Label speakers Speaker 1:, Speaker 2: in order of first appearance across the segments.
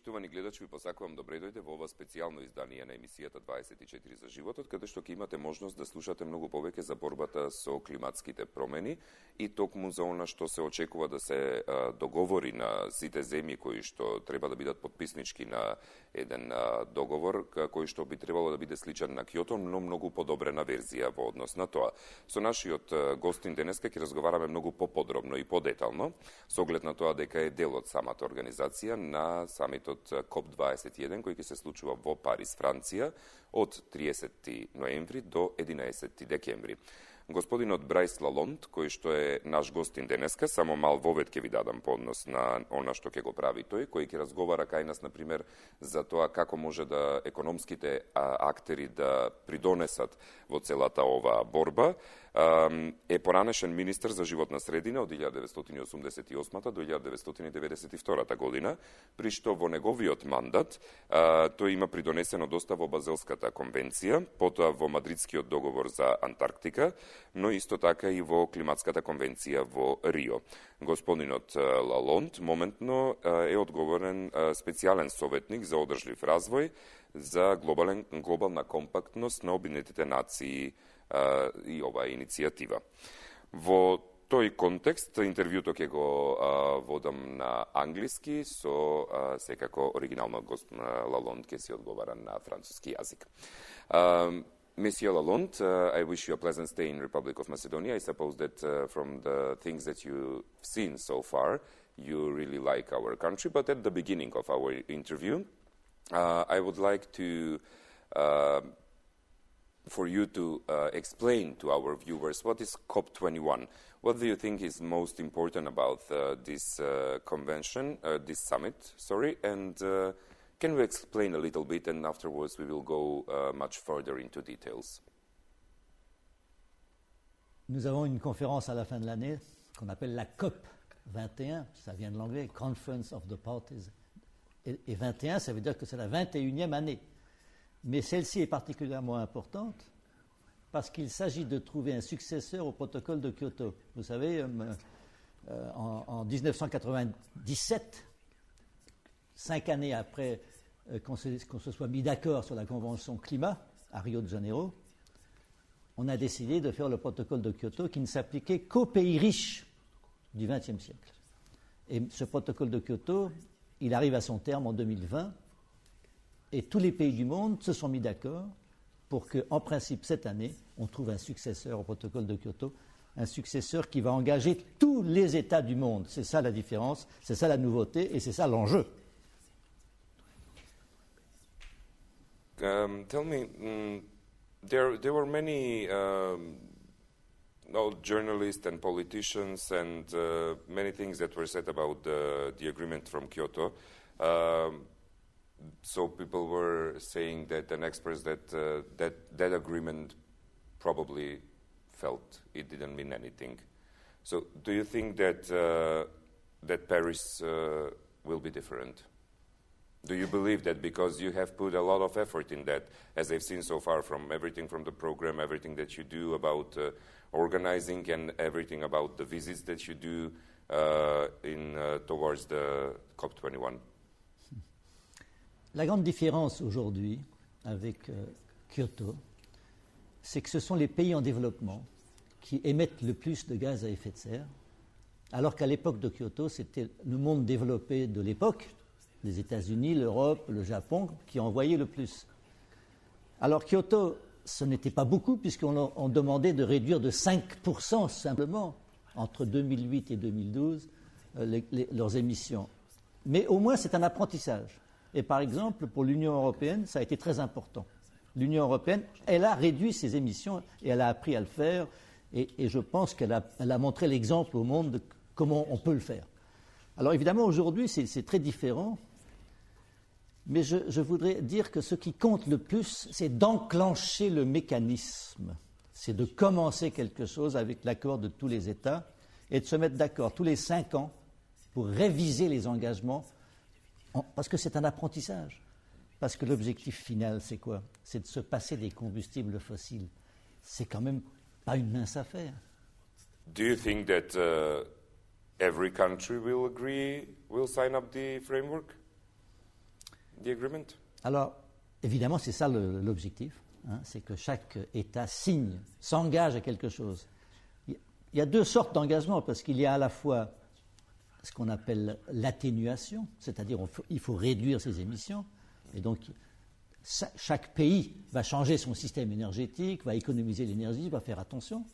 Speaker 1: Штувани гледачи, ви посакувам добре дојде во ова специјално издание на емисијата 24 за животот, каде што ќе имате можност да слушате многу повеќе за борбата со климатските промени и токму за она што се очекува да се договори на сите земји кои што треба да бидат потписнички на еден договор кој што би требало да биде сличен на Кјото, но многу подобрена верзија во однос на тоа. Со нашиот гостин денеска ќе разговараме многу поподробно и подетално, со оглед на тоа дека е дел од самата организација на самитот КОП-21, кој ќе се случува во Париз, Франција, од 30 ноември до 11 декември. Господинот Брајс Лалонд, кој што е наш гостин денеска, само мал вовед ќе ви дадам по однос на она што ќе го прави тој, кој ќе разговара кај нас, например, за тоа како може да економските актери да придонесат во целата ова борба, е поранешен министер за животна средина од 1988 до 1992 година, при што во неговиот мандат тој има придонесено доста во Базелската конвенција, потоа во Мадридскиот договор за Антарктика, но исто така и во Климатската конвенција во Рио. Господинот Лалонд моментно е одговорен специјален советник за одржлив развој за глобална компактност на Обединетите нации и оваа иницијатива. Во тој контекст, интервјуто ќе го водам на англиски, со секако оригинално Лалонд ќе си одговара на француски јазик. Monsieur Lalonde, I wish you a pleasant stay in Republic of Macedonia. I suppose that from the things that you've seen so far, you really like our country. But at the beginning of our interview, I would like to, for you to explain to our viewers what is COP21. What do you think is most important about this convention, this summit, and can we explain a little bit, and afterwards we will go much further into details?
Speaker 2: Nous avons une conférence à la fin de l'année qu'on appelle la COP 21, ça vient de l'anglais, Conference of the Parties. Et 21, ça veut dire que c'est la 21e année. Mais celle-ci est particulièrement importante parce qu'il s'agit de trouver un successeur au protocole de Kyoto. Vous savez, en 1997, 5 années après qu'on se soit mis d'accord sur la Convention climat à Rio de Janeiro, on a décidé de faire le protocole de Kyoto qui ne s'appliquait qu'aux pays riches du XXe siècle. Et ce protocole de Kyoto, il arrive à son terme en 2020 et tous les pays du monde se sont mis d'accord pour qu'en principe cette année, on trouve un successeur au protocole de Kyoto, un successeur qui va engager tous les États du monde. C'est ça la différence, c'est ça la nouveauté et c'est ça l'enjeu.
Speaker 1: Tell me, there were many journalists and politicians and many things that were said about the agreement from Kyoto. So people were saying that, and experts that agreement probably felt it didn't mean anything. So do you think that that Paris will be different? Do you believe that because you have put a lot of effort in that, as I've seen so far, from everything from the program, everything that you do about organizing and everything about the visits that you do towards the COP21?
Speaker 2: La grande différence aujourd'hui avec Kyoto, c'est que ce sont les pays en développement qui émettent le plus de gaz à effet de serre, alors qu'à l'époque de Kyoto, c'était le monde développé de l'époque, les États-Unis, l'Europe, le Japon, qui envoyaient le plus. Alors Kyoto, ce n'était pas beaucoup, puisqu'on demandait de réduire de 5% simplement, entre 2008 et 2012, leurs émissions. Mais au moins, c'est un apprentissage. Et par exemple, pour l'Union européenne, ça a été très important. L'Union européenne, elle a réduit ses émissions et elle a appris à le faire. Et je pense qu'elle a montré l'exemple au monde de comment on peut le faire. Alors évidemment, aujourd'hui, c'est très différent. Mais je voudrais dire que ce qui compte le plus, c'est d'enclencher le mécanisme. C'est de commencer quelque chose avec l'accord de tous les États et de se mettre d'accord tous les 5 ans pour réviser les engagements, parce que c'est un apprentissage. Parce que l'objectif final, c'est quoi? C'est de se passer des combustibles fossiles. C'est quand même pas une mince affaire.
Speaker 1: Do you think that every country will sign up the framework? the agreement?
Speaker 2: Alors, évidemment, c'est ça l'objectif, hein, c'est que chaque État signe, s'engage à quelque chose. Il y a deux sortes d'engagement, parce qu'il y a à la fois ce qu'on appelle l'atténuation, c'est-à-dire il faut réduire ses émissions, et donc chaque pays va changer son système énergétique, va économiser l'énergie, va faire attention.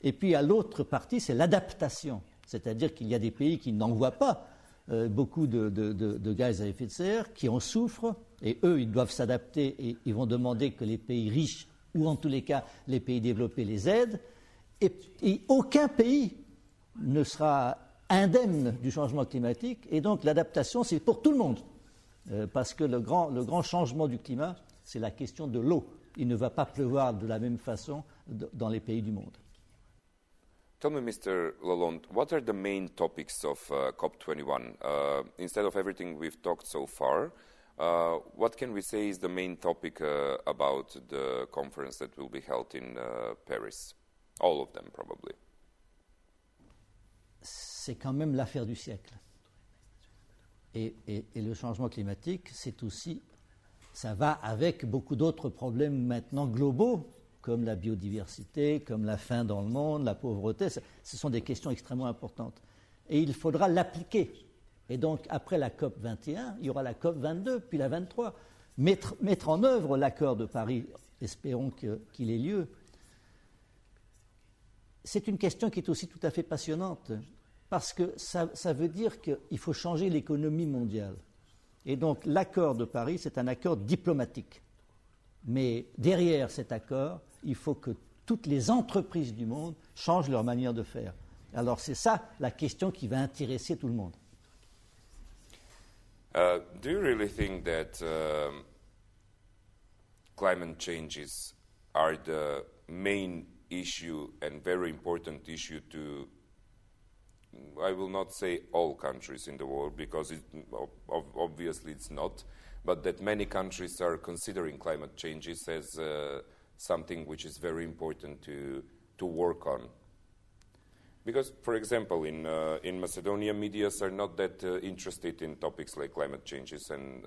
Speaker 2: Et puis à l'autre partie, c'est l'adaptation, c'est-à-dire qu'il y a des pays qui n'envoient pas beaucoup de gaz à effet de serre, qui en souffrent, et eux, ils doivent s'adapter et ils vont demander que les pays riches, ou en tous les cas les pays développés, les aident. Et aucun pays ne sera indemne du changement climatique, et donc l'adaptation, c'est pour tout le monde. Parce que le grand changement du climat, c'est la question de l'eau. Il ne va pas pleuvoir de la même façon dans les pays du monde.
Speaker 1: Tell me, Mr. Lalonde, what are the main topics of COP21? Instead of everything we've talked so far, what can we say is the main topic about the conference that will be held in Paris? All of them, probably.
Speaker 2: C'est quand même l'affaire du siècle. Et le changement climatique, c'est aussi, ça va avec beaucoup d'autres problèmes maintenant globaux, comme la biodiversité, comme la faim dans le monde, la pauvreté. Ce sont des questions extrêmement importantes. Et il faudra l'appliquer. Et donc, après la COP 21, il y aura la COP 22, puis la 23. Mettre en œuvre l'accord de Paris, espérons qu'il ait lieu. C'est une question qui est aussi tout à fait passionnante, parce que ça veut dire qu'il faut changer l'économie mondiale. Et donc, l'accord de Paris, c'est un accord diplomatique. Mais derrière cet accord, il faut que toutes les entreprises du monde changent leur manière de faire. Alors, c'est ça la question qui va intéresser tout le monde.
Speaker 1: Do you really think that climate changes are the main issue and very important issue to, I will not say all countries in the world, because obviously it's not, but that many countries are considering climate changes as something which is very important to work on? Because, for example, in Macedonia, medias are not that interested in topics like climate changes and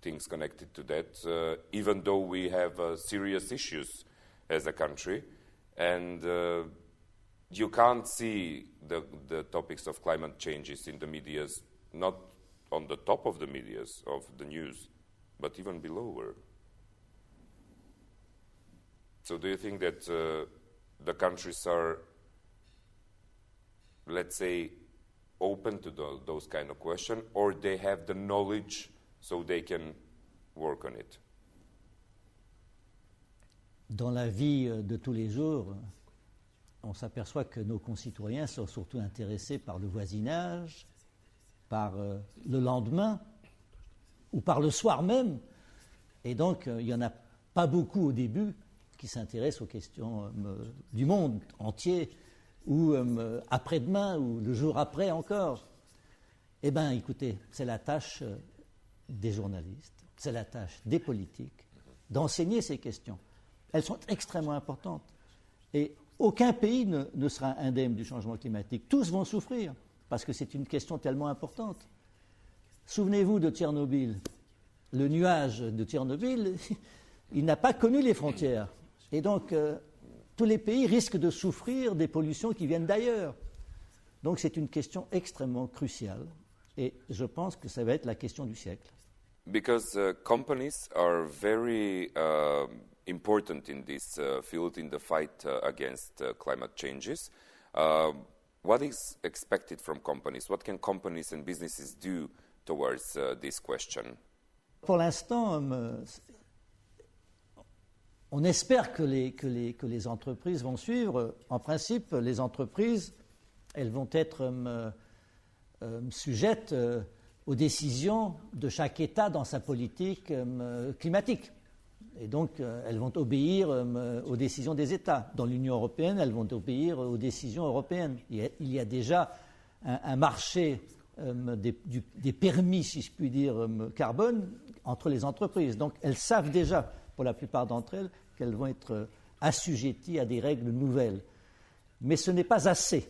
Speaker 1: things connected to that, even though we have serious issues as a country. And you can't see the topics of climate changes in the medias, not on the top of the medias of the news, but even below her. So do you think that the countries are, let's say, open to those kind of questions, or they have the knowledge so they can work on it?
Speaker 2: Dans la vie de tous les jours, on s'aperçoit que nos concitoyens sont surtout intéressés par le voisinage, par le lendemain ou par le soir même. Et donc, il n'y en a pas beaucoup au début qui s'intéressent aux questions du monde entier, ou après-demain, ou le jour après encore. Eh bien, écoutez, c'est la tâche des journalistes, c'est la tâche des politiques d'enseigner ces questions. Elles sont extrêmement importantes. Et aucun pays ne sera indemne du changement climatique. Tous vont souffrir, parce que c'est une question tellement importante. Souvenez-vous de Tchernobyl. Le nuage de Tchernobyl, il n'a pas connu les frontières. Et donc, tous les pays risquent de souffrir des pollutions qui viennent d'ailleurs. Donc, c'est une question extrêmement cruciale. Et je pense que ça va être la question du siècle.
Speaker 1: Because companies are very important in this field, in the fight against climate changes. What is expected from companies? What can companies and businesses do towards this question?
Speaker 2: Pour l'instant, on espère que les entreprises vont suivre. En principe, les entreprises, elles vont être sujettes aux décisions de chaque État dans sa politique climatique. Et donc, elles vont obéir aux décisions des États. Dans l'Union européenne, elles vont obéir aux décisions européennes. Il y a déjà un marché des permis, si je puis dire, carbone entre les entreprises. Donc, elles savent déjà, pour la plupart d'entre elles, qu'elles vont être assujetties à des règles nouvelles. Mais ce n'est pas assez.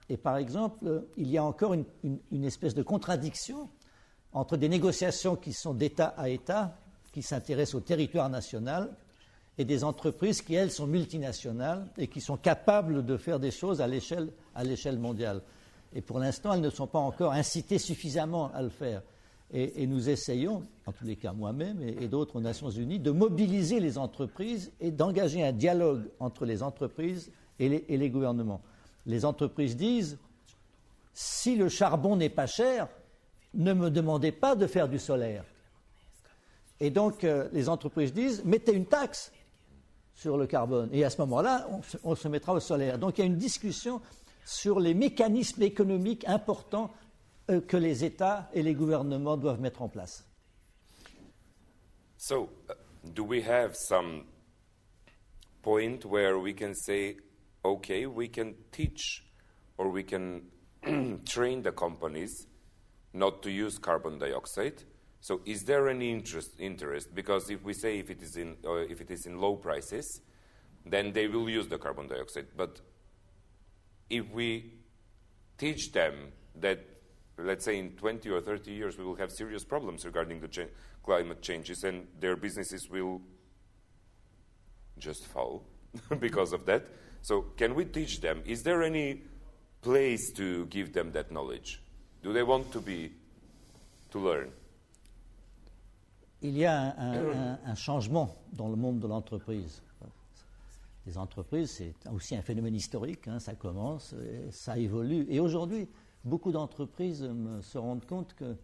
Speaker 2: Et par exemple, il y a encore une espèce de contradiction entre des négociations qui sont d'État à État, qui s'intéressent au territoire national, et des entreprises qui, elles, sont multinationales et qui sont capables de faire des choses à l'échelle mondiale. Et pour l'instant, elles ne sont pas encore incitées suffisamment à le faire. Et nous essayons, en tous les cas moi-même et d'autres aux Nations Unies, de mobiliser les entreprises et d'engager un dialogue entre les entreprises et les gouvernements. Les entreprises disent, si le charbon n'est pas cher, ne me demandez pas de faire du solaire. Et donc, les entreprises disent, mettez une taxe sur le carbone. Et à ce moment-là, on se mettra au solaire. Donc, il y a une discussion sur les mécanismes économiques importants que les États et les gouvernements doivent mettre en place.
Speaker 1: So, do we have some point where we can say, okay, we can teach or we can train the companies not to use carbon dioxide? So, is there any interest? Because if we say if it is in low prices, then they will use the carbon dioxide. But if we teach them that, let's say, in 20 or 30 years we will have serious problems regarding the climate changes, and their businesses will just fall because of that. So, can we teach them? Is there any place to give them that knowledge? Do they want to learn?
Speaker 2: Il y a un changement dans le monde de l'entreprise. Les entreprises, c'est aussi un phénomène historique, hein, ça commence, ça évolue. Et aujourd'hui, beaucoup d'entreprises se rendent compte que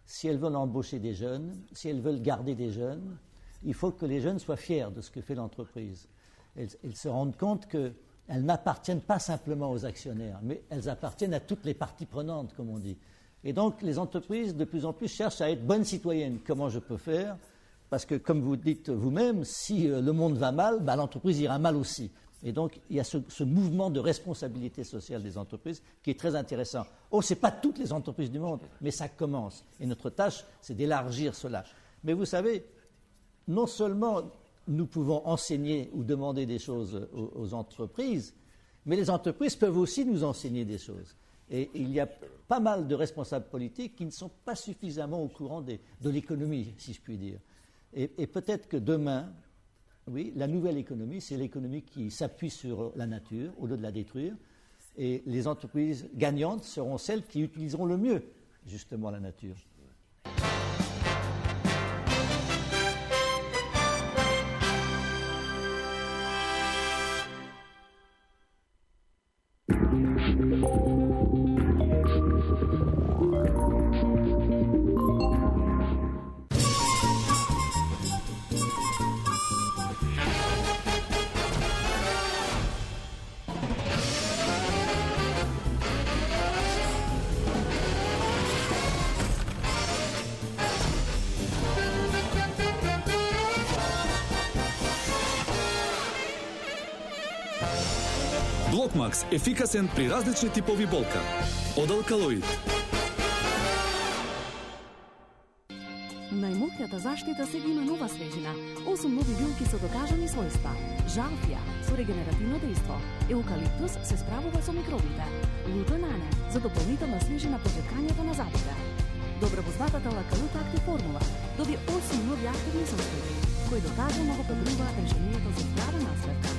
Speaker 2: si elles veulent embaucher des jeunes, si elles veulent garder des jeunes, il faut que les jeunes soient fiers de ce que fait l'entreprise. Elles se rendent compte qu'elles n'appartiennent pas simplement aux actionnaires, mais elles appartiennent à toutes les parties prenantes, comme on dit. Et donc, les entreprises, de plus en plus, cherchent à être bonnes citoyennes. Comment je peux faire? Parce que, comme vous dites vous-même, si le monde va mal, l'entreprise ira mal aussi. Et donc, il y a ce mouvement de responsabilité sociale des entreprises qui est très intéressant. Oh, ce n'est pas toutes les entreprises du monde, mais ça commence. Et notre tâche, c'est d'élargir cela. Mais vous savez, non seulement nous pouvons enseigner ou demander des choses aux entreprises, mais les entreprises peuvent aussi nous enseigner des choses. Et il y a pas mal de responsables politiques qui ne sont pas suffisamment au courant de l'économie, si je puis dire. Et peut-être que demain, oui, la nouvelle économie, c'est l'économie qui s'appuie sur la nature au lieu de la détruire. Et les entreprises gagnantes seront celles qui utiliseront le mieux, justement, la nature.
Speaker 3: Блокмакс – ефикасен при различни типови болка. Од Алкалоид.
Speaker 4: Најмократа заштита сега има нова свежина. 8 нови билки со докажани својства. Жалфија со регенеративно дејство. Еукалиптус се справува со микробите. Лутонане за дополнителна свежина по чекањето на зъбите. Добро познатата Лакалут Актив формула доби 8 нови активни состојби, кои докажано го подобруваат решението за здрава насветка.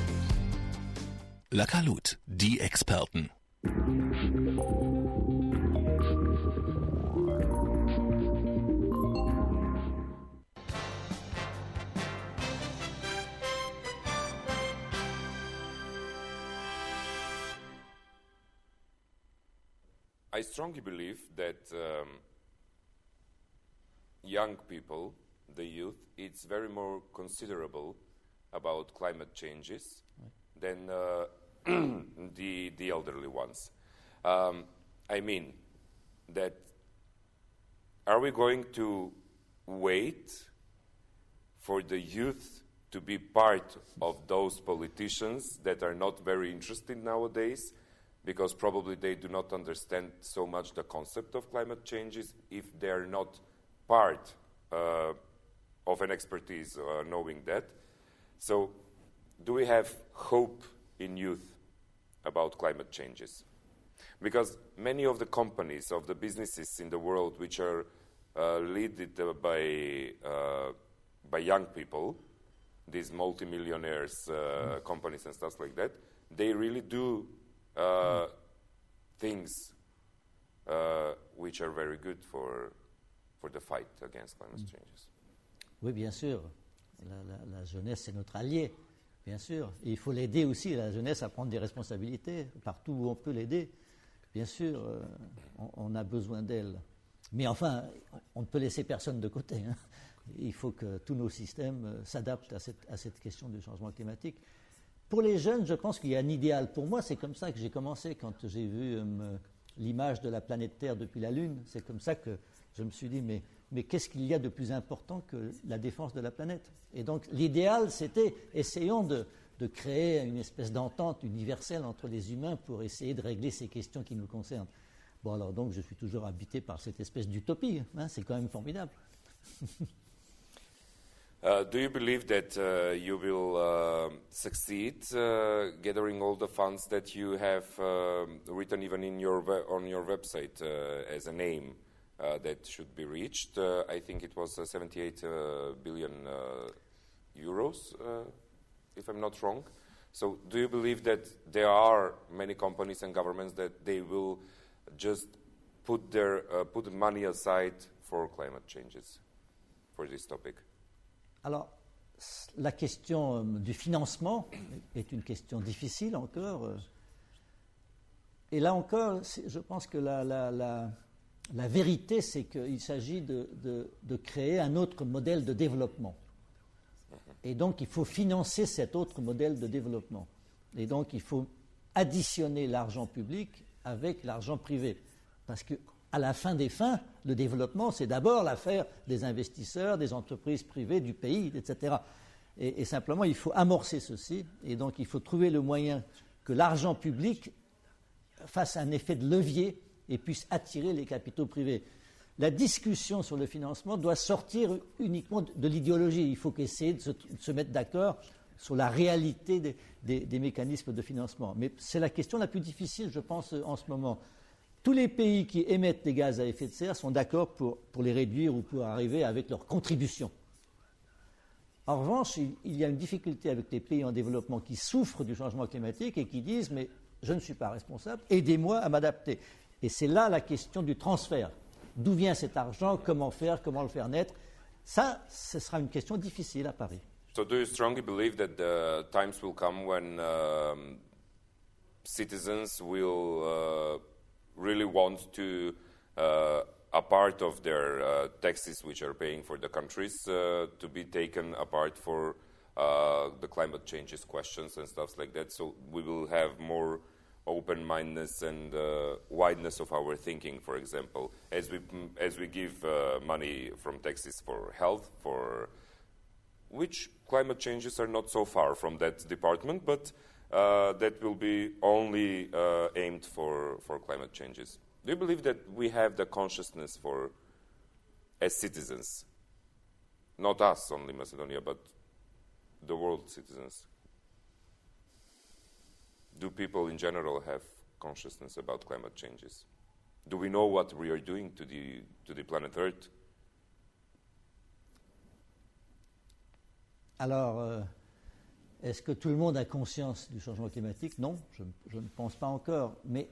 Speaker 5: Lakalut, die Experten.
Speaker 1: I strongly believe that young people, the youth, it's very more considerable about climate changes than the elderly ones. I mean that are we going to wait for the youth to be part of those politicians that are not very interested nowadays because probably they do not understand so much the concept of climate changes if they are not part of an expertise knowing that? So do we have hope in youth about climate changes? Because many of the companies, of the businesses in the world which are led by young people, these multimillionaires, companies and stuff like that, they really do things which are very good for the fight against climate changes.
Speaker 2: Oui, bien sûr. La jeunesse, c'est notre allié, bien sûr. Et il faut l'aider aussi, la jeunesse, à prendre des responsabilités, partout où on peut l'aider. Bien sûr, on a besoin d'elle. Mais enfin, on ne peut laisser personne de côté. Hein. Il faut que tous nos systèmes s'adaptent à cette question du changement climatique. Pour les jeunes, je pense qu'il y a un idéal. Pour moi, c'est comme ça que j'ai commencé quand j'ai vu l'image de la planète Terre depuis la Lune. C'est comme ça que je me suis dit, mais qu'est-ce qu'il y a de plus important que la défense de la planète? Et donc, l'idéal, c'était, essayons de créer une espèce d'entente universelle entre les humains pour essayer de régler ces questions qui nous concernent. Bon, alors donc, je suis toujours habité par cette espèce d'utopie. Hein, c'est quand même formidable.
Speaker 1: Do you believe that you will succeed gathering all the funds that you have written even on your website as an aim that should be reached? I think it was 78 billion euros, if I'm not wrong. So do you believe that there are many companies and governments that they will just put money aside for climate changes, for this topic?
Speaker 2: Alors, la question du financement est une question difficile encore. Et là encore, je pense que la vérité, c'est qu'il s'agit de créer un autre modèle de développement. Et donc, il faut financer cet autre modèle de développement. Et donc, il faut additionner l'argent public avec l'argent privé. Parce que à la fin des fins, le développement, c'est d'abord l'affaire des investisseurs, des entreprises privées, du pays, etc. Et simplement, il faut amorcer ceci. Et donc, il faut trouver le moyen que l'argent public fasse un effet de levier et puisse attirer les capitaux privés. La discussion sur le financement doit sortir uniquement de l'idéologie. Il faut qu'essayer de se mettre d'accord sur la réalité des mécanismes de financement. Mais c'est la question la plus difficile, je pense, en ce moment. Tous les pays qui émettent des gaz à effet de serre sont d'accord pour les réduire ou pour arriver avec leur contribution. En revanche, il y a une difficulté avec les pays en développement qui souffrent du changement climatique et qui disent « mais je ne suis pas responsable, aidez-moi à m'adapter ». Et c'est là la question du transfert. D'où vient cet argent, comment le faire naître? Ça, ce sera une question difficile à Paris.
Speaker 1: So do you strongly believe that the times will come when citizens will really want to a part of their taxes which are paying for the countries to be taken apart for the climate changes questions and stuff like that, so we will have more open-mindedness and wideness of our thinking, for example, as we give money from taxes for health, for which climate changes are not so far from that department, but that will be only aimed for climate changes. Do you believe that we have the consciousness for, as citizens, not us only, Macedonia, but the world citizens? Do people in general have consciousness about climate changes? Do we know what we are doing to the planet Earth?
Speaker 2: Alors, est-ce que tout le monde a conscience du changement climatique? Non, je ne pense pas encore. Mais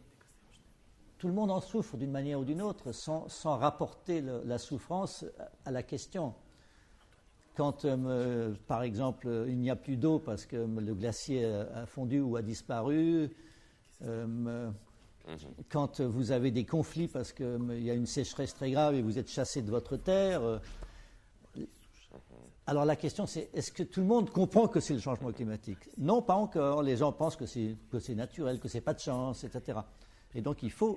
Speaker 2: tout le monde en souffre d'une manière ou d'une autre, sans rapporter la souffrance à la question. Quand, par exemple, il n'y a plus d'eau parce que le glacier a fondu ou a disparu, quand vous avez des conflits parce qu'il y a une sécheresse très grave et vous êtes chassé de votre terre. Alors la question c'est, est-ce que tout le monde comprend que c'est le changement climatique? Non, pas encore. Les gens pensent que c'est naturel, que c'est pas de chance, etc. Et donc il faut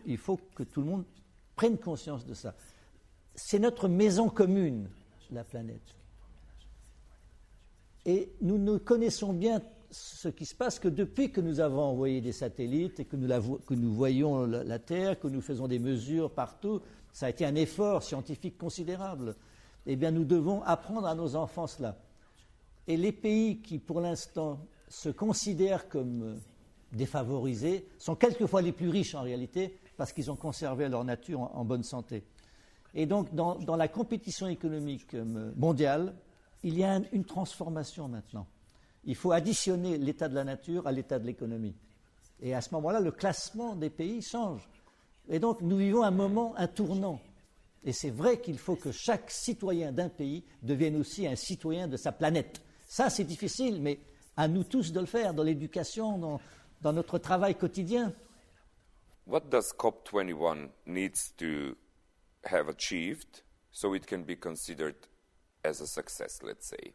Speaker 2: que tout le monde prenne conscience de ça. C'est notre maison commune, la planète. Et nous ne connaissons bien ce qui se passe que depuis que nous avons envoyé des satellites et que nous voyons la Terre, que nous faisons des mesures partout. Ça a été un effort scientifique considérable. Eh bien, nous devons apprendre à nos enfants cela. Et les pays qui, pour l'instant, se considèrent comme défavorisés sont quelquefois les plus riches en réalité parce qu'ils ont conservé leur nature en bonne santé. Et donc, dans la compétition économique mondiale, il y a une transformation maintenant. Il faut additionner l'état de la nature à l'état de l'économie. Et à ce moment-là, le classement des pays change. Et donc, nous vivons un tournant. Et c'est vrai qu'il faut que chaque citoyen d'un pays devienne aussi un citoyen de sa planète. Ça, c'est difficile, mais à nous tous de le faire, dans l'éducation, dans notre travail quotidien.
Speaker 1: What does COP21 needs to have achieved so it can be considered as a success, let's say,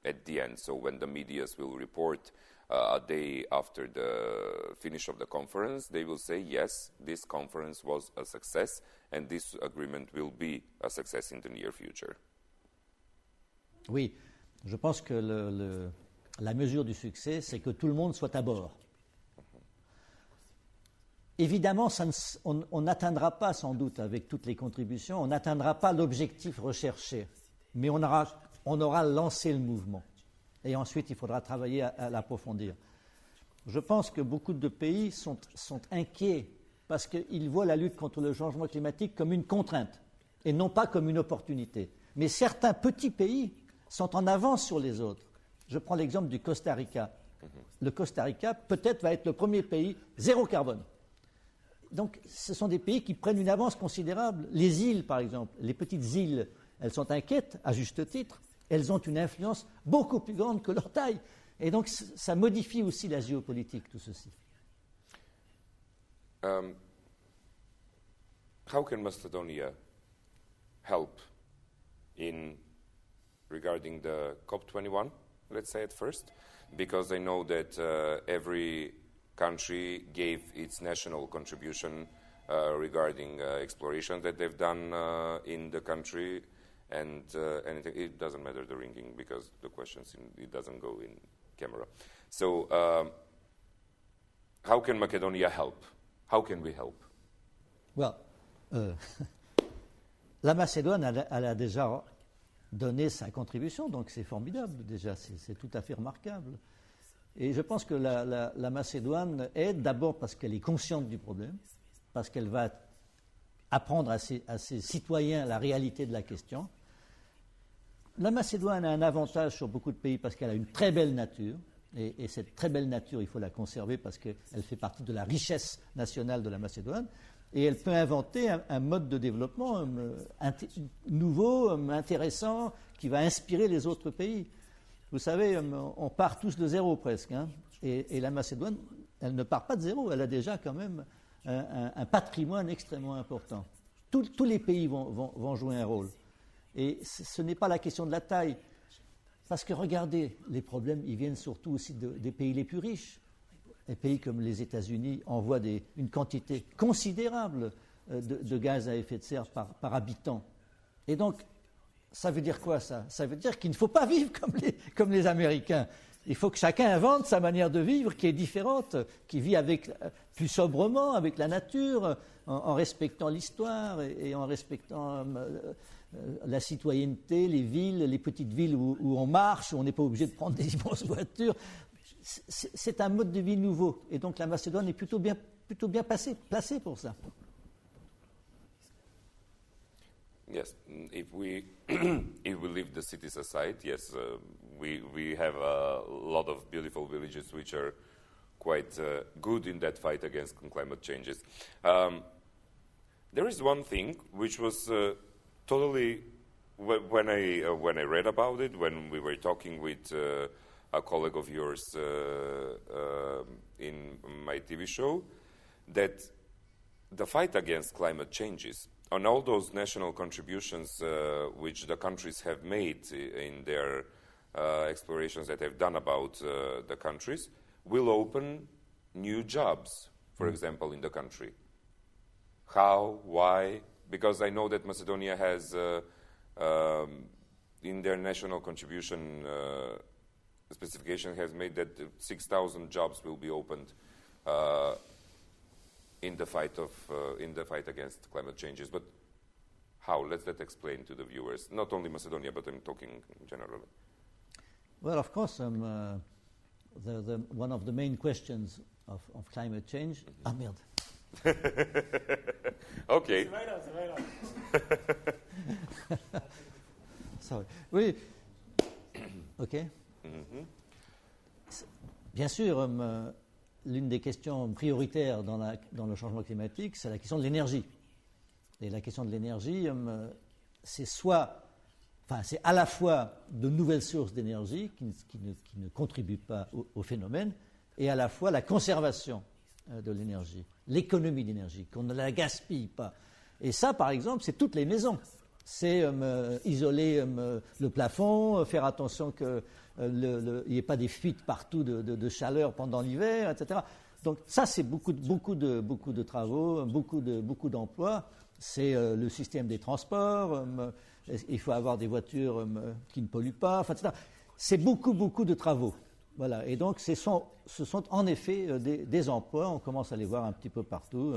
Speaker 1: at the end? So when the medias will report a day after the finish of the conference, they will say, yes, this conference was a success and this agreement will be a success in the near future.
Speaker 2: Oui, je pense que la mesure du succès, c'est que tout le monde soit à bord. Évidemment, on n'atteindra pas, sans doute, avec toutes les contributions, on n'atteindra pas l'objectif recherché, mais on aura lancé le mouvement. Et ensuite, il faudra travailler à l'approfondir. Je pense que beaucoup de pays sont inquiets parce qu'ils voient la lutte contre le changement climatique comme une contrainte et non pas comme une opportunité. Mais certains petits pays sont en avance sur les autres. Je prends l'exemple du Costa Rica. Le Costa Rica, peut-être, va être le premier pays zéro carbone. Donc, ce sont des pays qui prennent une avance considérable. Les îles, par exemple, les petites îles, elles sont inquiètes, à juste titre. Elles ont une influence beaucoup plus grande que leur taille. Et donc, ça modifie aussi la géopolitique, tout ceci.
Speaker 1: How can Macedonia help regarding the COP21, let's say at first? Because I know that every country gave its national contribution regarding exploration that they've done in the country. And it doesn't matter the ringing because the questions, it doesn't go in camera. So how can Macedonia help? How can we help?
Speaker 2: Well, la Macédoine, elle a déjà donné sa contribution, donc c'est formidable déjà, c'est tout à fait remarquable. Et je pense que la Macédoine aide d'abord parce qu'elle est consciente du problème, parce qu'elle va apprendre à ses citoyens la réalité de la question. La Macédoine a un avantage sur beaucoup de pays parce qu'elle a une très belle nature, et cette très belle nature, il faut la conserver parce qu'elle fait partie de la richesse nationale de la Macédoine, et elle peut inventer un mode de développement nouveau, intéressant, qui va inspirer les autres pays. Vous savez, on part tous de zéro presque, hein, et la Macédoine, elle ne part pas de zéro, elle a déjà quand même un patrimoine extrêmement important. Tous les pays vont jouer un rôle. Et ce n'est pas la question de la taille, parce que regardez, les problèmes, ils viennent surtout aussi des pays les plus riches. Les pays comme les États-Unis envoient une quantité considérable de gaz à effet de serre par habitant. Et donc, ça veut dire quoi ça? Ça veut dire qu'il ne faut pas vivre comme les Américains. Il faut que chacun invente sa manière de vivre qui est différente, qui vit plus sobrement avec la nature, en respectant l'histoire et en respectant la citoyenneté, les villes, les petites villes où on marche, où on n'est pas obligé de prendre des immenses voitures. C'est un mode de vie nouveau. Et donc la Macédoine est plutôt bien placée pour ça.
Speaker 1: Yes, if we leave the cities aside, yes, we have a lot of beautiful villages which are quite good in that fight against climate changes. There is one thing which was totally when I read about it, when we were talking with a colleague of yours in my TV show, that the fight against climate changes, on all those national contributions which the countries have made in their explorations that they've done about the countries, will open new jobs, for example, in the country. How? Why? Because I know that Macedonia has, in their national contribution specification, has made that 6,000 jobs will be opened in the fight against climate changes. But how? Let's explain to the viewers. Not only Macedonia, but I'm talking generally.
Speaker 2: Well, of course, one of the main questions of climate change. Ah merde.
Speaker 1: Okay.
Speaker 2: Sorry. Oui. OK. Bien sûr, l'une des questions prioritaires dans le changement climatique, c'est la question de l'énergie. Et la question de l'énergie, c'est à la fois de nouvelles sources d'énergie qui ne contribuent pas au phénomène, et à la fois la conservation de l'énergie, l'économie d'énergie, qu'on ne la gaspille pas. Et ça, par exemple, c'est toutes les maisons. C'est isoler le plafond, faire attention qu'il n'y ait pas des fuites partout de chaleur pendant l'hiver, etc. Donc ça, c'est beaucoup de travaux, beaucoup d'emplois. C'est le système des transports. Il faut avoir des voitures qui ne polluent pas, etc. C'est beaucoup de travaux. Voilà. Et donc, ce sont en effet des emplois. On commence à les voir un petit peu partout.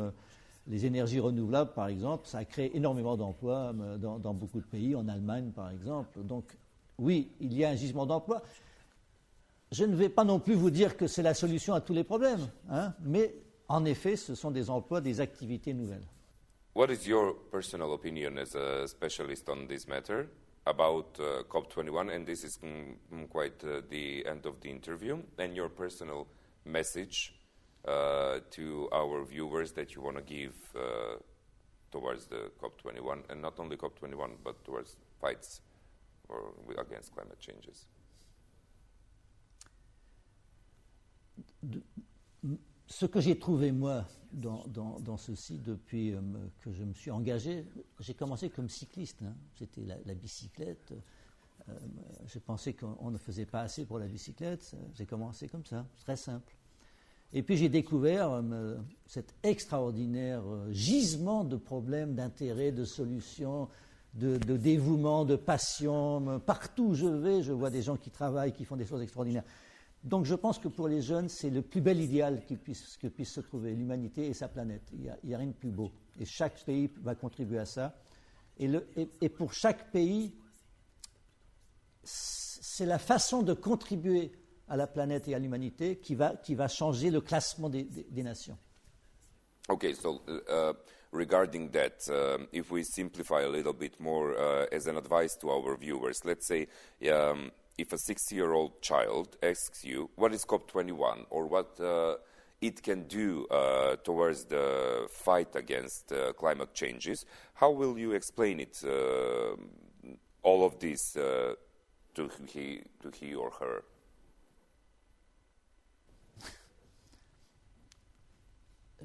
Speaker 2: Les énergies renouvelables, par exemple, ça crée énormément d'emplois dans beaucoup de pays, en Allemagne, par exemple. Donc, oui, il y a un gisement d'emplois. Je ne vais pas non plus vous dire que c'est la solution à tous les problèmes, hein, mais en effet, ce sont des emplois, des activités nouvelles.
Speaker 1: What is your personal opinion as a specialist on this matter about COP21? And this is quite the end of the interview. And your personal message to our viewers that you want to give towards the COP21, and not only COP21, but towards fights against climate changes?
Speaker 2: Ce que j'ai trouvé, moi, dans ceci, depuis que je me suis engagé, j'ai commencé comme cycliste. Hein. C'était la bicyclette. Je pensais qu'on ne faisait pas assez pour la bicyclette. J'ai commencé comme ça, très simple. Et puis j'ai découvert cet extraordinaire gisement de problèmes, d'intérêts, de solutions, de dévouement, de passion. Partout où je vais, je vois des gens qui travaillent, qui font des choses extraordinaires. Donc je pense que pour les jeunes, c'est le plus bel idéal que puisse se trouver, l'humanité et sa planète. Il n'y a rien de plus beau. Et chaque pays va contribuer à ça. Et pour chaque pays, c'est la façon de contribuer à la planète et à l'humanité qui va changer le classement des nations.
Speaker 1: Okay, so regarding that, if we simplify a little bit more as an advice to our viewers, let's say if a 6-year-old child asks you what is COP21 or what it can do towards the fight against climate changes, how will you explain it, all of this, to he or her?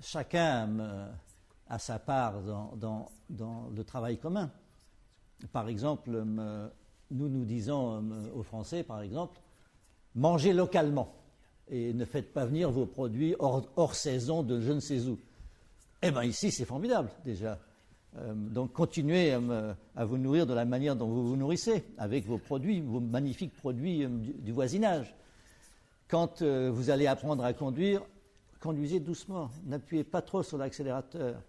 Speaker 2: Chacun a sa part dans le travail commun. Par exemple, nous disons aux Français, par exemple, mangez localement et ne faites pas venir vos produits hors saison de je ne sais où. Eh bien ici, c'est formidable déjà. Donc continuez à vous nourrir de la manière dont vous vous nourrissez, avec vos produits, vos magnifiques produits du voisinage. Quand vous allez apprendre à conduire, conduisez doucement, n'appuyez pas trop sur l'accélérateur.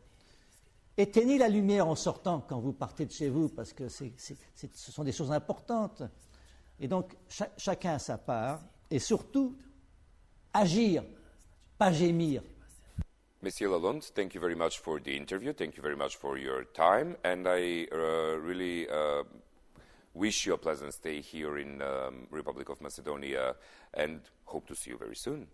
Speaker 2: Éteignez la lumière en sortant quand vous partez de chez vous, parce que ce sont des choses importantes. Et donc, chacun a sa part, et surtout, agir, pas gémir.
Speaker 1: Monsieur Lalonde, thank you very much for the interview, thank you very much for your time, and I really wish you a pleasant stay here in Republic of Macedonia, and hope to see you very soon.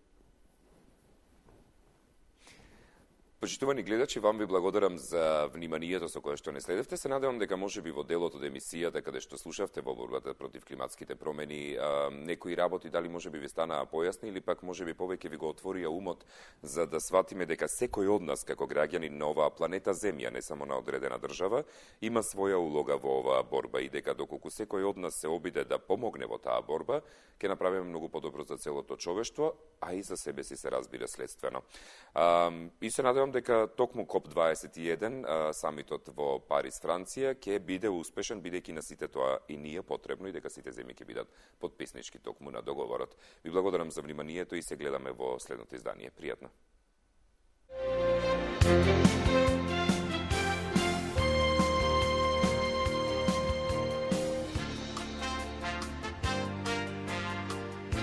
Speaker 1: Почитувани гледачи, вам ви благодарам за вниманието со кое што не следевте. Се надевам дека можеби во делот од емисијата каде што слушавте во борбата против климатските промени, некои работи дали можеби ви станаа појасни или пак можеби повеќе ви го отворија умот за да сватиме дека секој од нас како граѓани на оваа планета Земја, не само на одредена држава, има своја улога во оваа борба и дека доколку секој од нас се обиде да помогне во таа борба, ќе направиме многу подобро за целото човештво, а и за себе си се разбира следствено. И се надевам дека токму COP21, самитот во Париз, Франција, ќе биде успешен, бидејќи на сите тоа и ние потребно и дека сите земји ќе бидат потписнички токму на договорот. Ви благодарам за вниманието и се гледаме во следното издание. Пријатно.